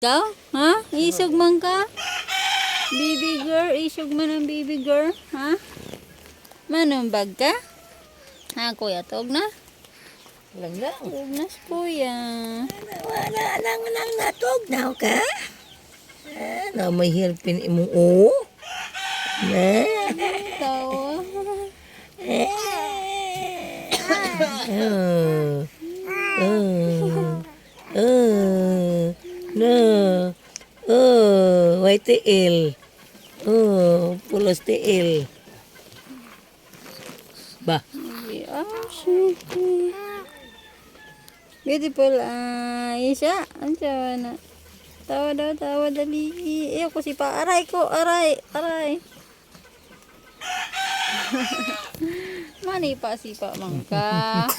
Ikaw? Ha? Isog man ka? Baby girl, isog man ang baby girl. Ha? Manumbag ka? Ha, kuya, tog na? Lang lang. Tog na, kuya. Wala lang natog na ka. Na may hirpin imong o. Na. Ikaw, No. White tail. Pulos tail. Ba. sweetie. Beautiful eyes. Ang sawa na. Tawa daw, tawa dali. Iyo ko si pa. Aray ko, aray, aray. Mani pa si pa mangka.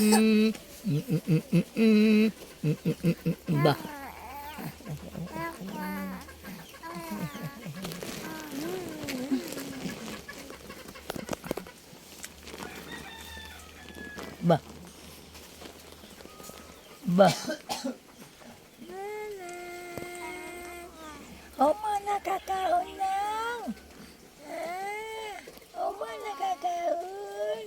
Ba. Ba. Ba. Oma nakakaon lang. Oma nakakaon.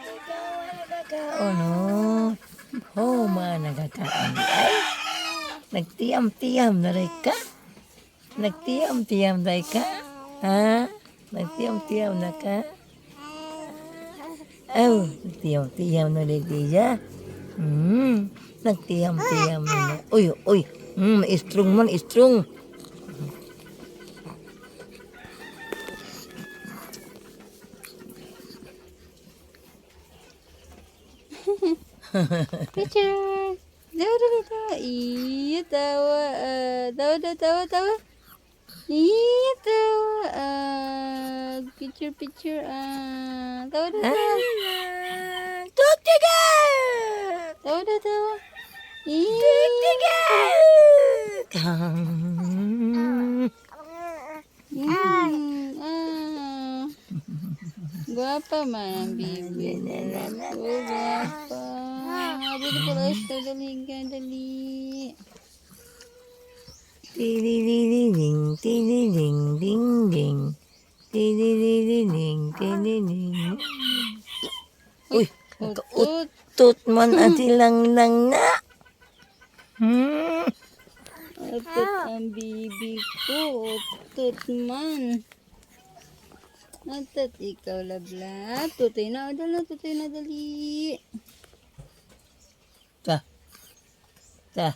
Ikaw nakakaon. Oma nakakaon. Ay, nagtiam-tiam na rin ka? Nagtiam-tiam na rin ka? Ha? Nagtiam-tiam na ka? Oh, nagtiam-tiam na rin siya. Nagtiam-tiam na. Uy, uy. Strong man, strong. Picture. Tawa daw, tawa. Iya, tawa. Tawa daw, tawa, tawa. Iya, tawa. Picture, picture. Tawa daw, tawa. Tugtiga! Tawa daw, tawa. Tugtiga! Guwapa man ang bibi. Guwapa. Beautiful eyes daw. Dali ka, dali. Tinining, tinining, ding, ding. Tinining, tinining. Uy, Utot. utot man ang silang lang na. Utot ang bibi ko. Utot man. Utot ikaw labla. Tutoy na. Dala, tutoy na dali. Ta. Ta.